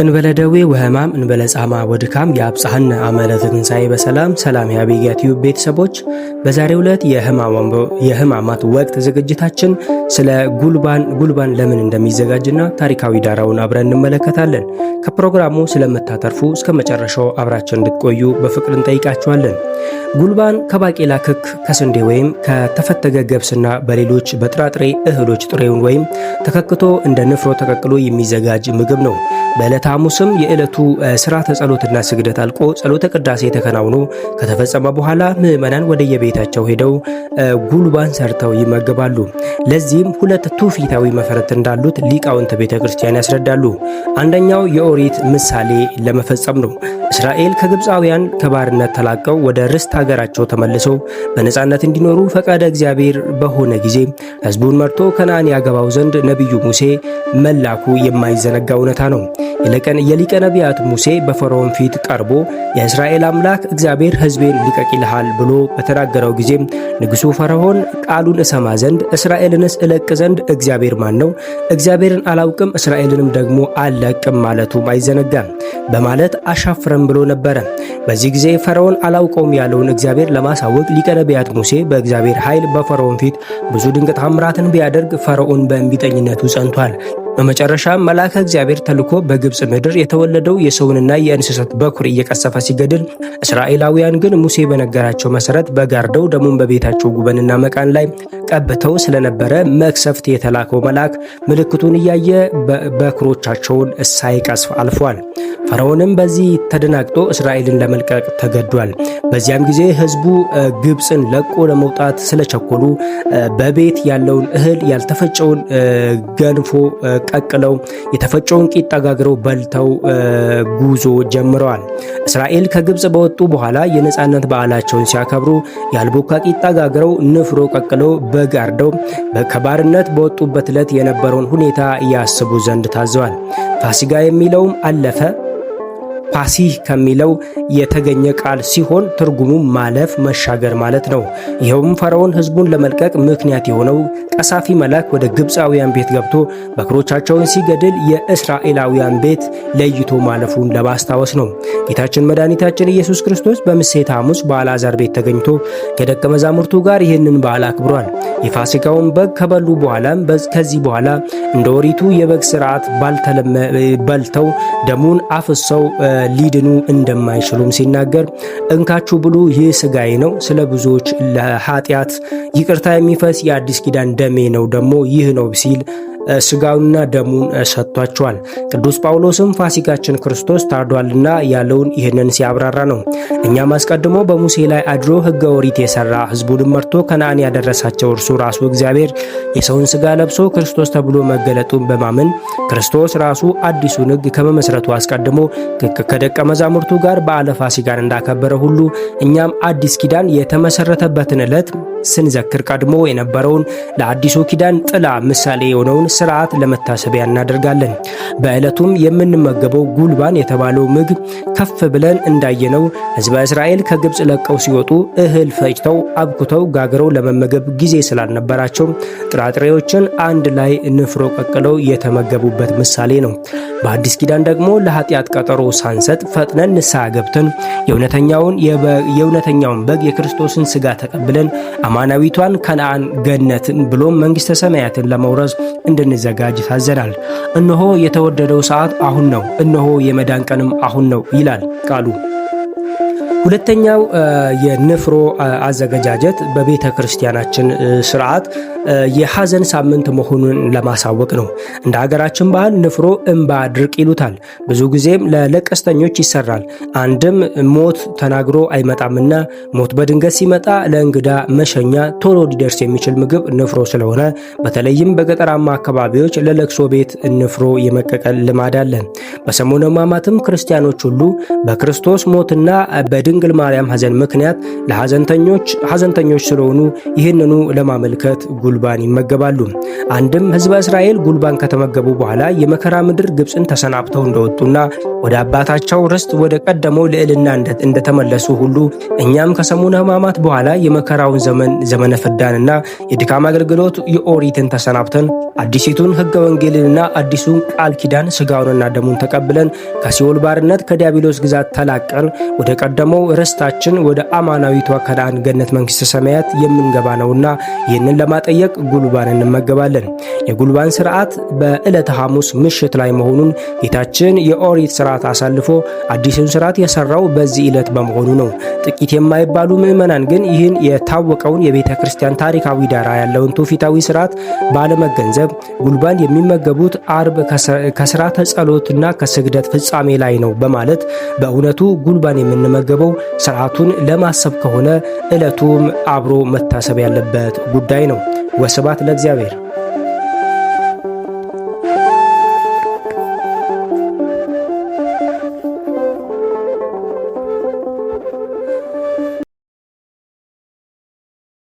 እንበለደዌ ወህማም እንበለጻማ ወድካም ያብጽሐነ አመለተ ትንሣኤ በሰላም ሰላም የአቤጊያ ቲዩብ ቤተሰቦች፣ በዛሬው ዕለት የህማማት ወቅት ዝግጅታችን ስለ ጉልባን ለምን እንደሚዘጋጅና ታሪካዊ ዳራውን አብረን እንመለከታለን። ከፕሮግራሙ ስለምታተርፉ እስከ መጨረሻው አብራችን እንድትቆዩ በፍቅር እንጠይቃችኋለን። ጉልባን ከባቄላ ክክ፣ ከስንዴ ወይም ከተፈተገ ገብስና በሌሎች በጥራጥሬ እህሎች ጥሬውን ወይም ተከክቶ እንደ ንፍሮ ተቀቅሎ የሚዘጋጅ ምግብ ነው። በዕለተ ሐሙስም የዕለቱ ሥርዓተ ጸሎትና ስግደት አልቆ ጸሎተ ቅዳሴ ተከናውኖ ከተፈጸመ በኋላ ምዕመናን ወደየቤታቸው ሄደው ጉልባን ሰርተው ይመገባሉ። ለዚህም ሁለት ትውፊታዊ መሠረት እንዳሉት ሊቃውንተ ቤተ ክርስቲያን ያስረዳሉ። አንደኛው የኦሪት ምሳሌ ለመፈጸም ነው። እስራኤል ከግብፃውያን ከባርነት ተላቀው ወደ ርስት ሀገራቸው ተመልሰው በነፃነት እንዲኖሩ ፈቃደ እግዚአብሔር በሆነ ጊዜ ሕዝቡን መርቶ ከነዓን ያገባው ዘንድ ነቢዩ ሙሴ መላኩ የማይዘነጋ እውነታ ነው። የሊቀ ነቢያት ሙሴ በፈርዖን ፊት ቀርቦ የእስራኤል አምላክ እግዚአብሔር ሕዝቤን ልቀቅ ይልሃል ብሎ በተናገረው ጊዜ ንጉሡ ፈርዖን ቃሉን እሰማ ዘንድ እስራኤልንስ እለቅ ዘንድ እግዚአብሔር ማን ነው? እግዚአብሔርን አላውቅም እስራኤልንም ደግሞ አልለቅም ማለቱም አይዘነጋም በማለት አሻፍረም ብሎ ነበረ። በዚህ ጊዜ ፈርዖን አላውቀውም ያለውን እግዚአብሔር ለማሳወቅ ሊቀ ነቢያት ሙሴ በእግዚአብሔር ኃይል በፈርዖን ፊት ብዙ ድንቅ ተአምራትን ቢያደርግ ፈርዖን በእንቢጠኝነቱ ጸንቷል። በመጨረሻም መልአከ እግዚአብሔር ተልኮ በግብፅ ምድር የተወለደው የሰውንና የእንስሳት በኩር እየቀሰፈ ሲገድል፣ እስራኤላውያን ግን ሙሴ በነገራቸው መሰረት በጋርደው ደሙን በቤታቸው ጉበንና መቃን ላይ ቀብተው ስለነበረ መቅሰፍት የተላከው መልአክ ምልክቱን እያየ በኩሮቻቸውን ሳይቀስፍ አልፏል። ፈርዖንም በዚህ ተደናግጦ እስራኤልን ለመልቀቅ ተገዷል። በዚያም ጊዜ ሕዝቡ ግብፅን ለቆ ለመውጣት ስለቸኮሉ በቤት ያለውን እህል ያልተፈጨውን ገንፎ ቀቅለው የተፈጨውን ቂጣ ጋግረው በልተው ጉዞ ጀምረዋል። እስራኤል ከግብፅ በወጡ በኋላ የነፃነት በዓላቸውን ሲያከብሩ ያልቦካ ቂጣ ጋግረው ንፍሮ ቀቅለው በግ አርደው ከባርነት በወጡበት ዕለት የነበረውን ሁኔታ ያስቡ ዘንድ ታዘዋል። ፋሲጋ የሚለውም አለፈ ፓሲህ ከሚለው የተገኘ ቃል ሲሆን ትርጉሙ ማለፍ፣ መሻገር ማለት ነው። ይኸውም ፈርዖን ሕዝቡን ለመልቀቅ ምክንያት የሆነው ቀሳፊ መልአክ ወደ ግብፃውያን ቤት ገብቶ በኩሮቻቸውን ሲገድል የእስራኤላውያን ቤት ለይቶ ማለፉን ለማስታወስ ነው። ጌታችን መድኃኒታችን ኢየሱስ ክርስቶስ በምሴተ ሐሙስ በአልዓዛር ቤት ተገኝቶ ከደቀ መዛሙርቱ ጋር ይህንን በዓል አክብሯል። የፋሲካውን በግ ከበሉ በኋላም ከዚህ በኋላ እንደ ኦሪቱ የበግ ስርዓት በልተው ደሙን አፍሰው ሊድኑ እንደማይችሉም ሲናገር እንካችሁ ብሉ፣ ይህ ሥጋዬ ነው፣ ስለ ብዙዎች ለኃጢአት ይቅርታ የሚፈስ የአዲስ ኪዳን ደሜ ነው፣ ደግሞ ይህ ነው ሲል ሥጋውንና ደሙን ሰጥቷቸዋል። ቅዱስ ጳውሎስም ፋሲካችን ክርስቶስ ታርዷልና ያለውን ይህንን ሲያብራራ ነው። እኛም አስቀድሞ በሙሴ ላይ አድሮ ሕገ ኦሪት የሠራ ሕዝቡንም መርቶ ከነዓን ያደረሳቸው እርሱ ራሱ እግዚአብሔር የሰውን ሥጋ ለብሶ ክርስቶስ ተብሎ መገለጡን በማመን ክርስቶስ ራሱ አዲሱን ሕግ ከመመስረቱ አስቀድሞ ከደቀ መዛሙርቱ ጋር በዓለ ፋሲካን እንዳከበረ ሁሉ እኛም አዲስ ኪዳን የተመሰረተበትን ዕለት ስንዘክር ቀድሞ የነበረውን ለአዲሱ ኪዳን ጥላ ምሳሌ የሆነውን ስርዓት ለመታሰቢያ እናደርጋለን። በዕለቱም የምንመገበው ጉልባን የተባለው ምግብ ከፍ ብለን እንዳየነው ሕዝበ እስራኤል ከግብፅ ለቀው ሲወጡ እህል ፈጭተው አብኩተው ጋግረው ለመመገብ ጊዜ ስላልነበራቸው ጥራጥሬዎችን አንድ ላይ ንፍሮ ቀቅለው የተመገቡበት ምሳሌ ነው። በአዲስ ኪዳን ደግሞ ለኃጢአት ቀጠሮ ሳንሰጥ ፈጥነን ንስሐ ገብተን የእውነተኛውን በግ የክርስቶስን ሥጋ ተቀብለን አማናዊቷን ከነዓን ገነትን ብሎም መንግሥተ ሰማያትን ለመውረስ እንድንዘጋጅ ታዘናል። እነሆ የተወደደው ሰዓት አሁን ነው፣ እነሆ የመዳን ቀንም አሁን ነው ይላል ቃሉ። ሁለተኛው የንፍሮ አዘገጃጀት በቤተ ክርስቲያናችን ስርዓት የሐዘን ሳምንት መሆኑን ለማሳወቅ ነው። እንደ ሀገራችን ባህል ንፍሮ እንባ ድርቅ ይሉታል። ብዙ ጊዜም ለቀስተኞች ይሰራል። አንድም ሞት ተናግሮ አይመጣምና ሞት በድንገት ሲመጣ ለእንግዳ መሸኛ ቶሎ ሊደርስ የሚችል ምግብ ንፍሮ ስለሆነ በተለይም በገጠራማ አካባቢዎች ለለቅሶ ቤት ንፍሮ የመቀቀል ልማድ አለ። በሰሙነ ሕማማትም ክርስቲያኖች ሁሉ በክርስቶስ ሞትና በድንግል ማርያም ሐዘን ምክንያት ሐዘንተኞች ስለሆኑ ይህንኑ ለማመልከት ጉልባን ይመገባሉ። አንድም ሕዝበ እስራኤል ጉልባን ከተመገቡ በኋላ የመከራ ምድር ግብፅን ተሰናብተው እንደወጡና ወደ አባታቸው ርስት ወደ ቀደመው ልዕልና እንደተመለሱ ሁሉ እኛም ከሰሙነ ሕማማት በኋላ የመከራውን ዘመነ ፍዳንና የድካም አገልግሎት የኦሪትን ተሰናብተን አዲሲቱን ሕገ ወንጌልንና አዲሱን ቃል ኪዳን ሥጋውንና ደሙን ተቀብለን ከሲኦል ባርነት ከዲያብሎስ ግዛት ተላቀን ወደ ቀደመው ርስታችን ወደ አማናዊቷ ከነዓን ገነት መንግሥተ ሰማያት የምንገባ ነውና ይህንን ለማጠየቅ ጉልባን እንመገባለን። የጉልባን ሥርዓት በዕለተ ሐሙስ ምሽት ላይ መሆኑን ጌታችን የኦሪት ሥርዓት አሳልፎ አዲሱን ሥርዓት የሠራው በዚህ ዕለት በመሆኑ ነው። ጥቂት የማይባሉ ምዕመናን ግን ይህን የታወቀውን የቤተ ክርስቲያን ታሪካዊ ዳራ ያለውን ትውፊታዊ ሥርዓት ባለመገንዘብ ጉልባን የሚመገቡት አርብ ከሥርዓተ ጸሎትና ከስግደት ፍጻሜ ላይ ነው በማለት በእውነቱ ጉልባን የምንመገበው ሥርዓቱን ለማሰብ ከሆነ ዕለቱም አብሮ መታሰብ ያለበት ጉዳይ ነው። ወስብሐት ለእግዚአብሔር።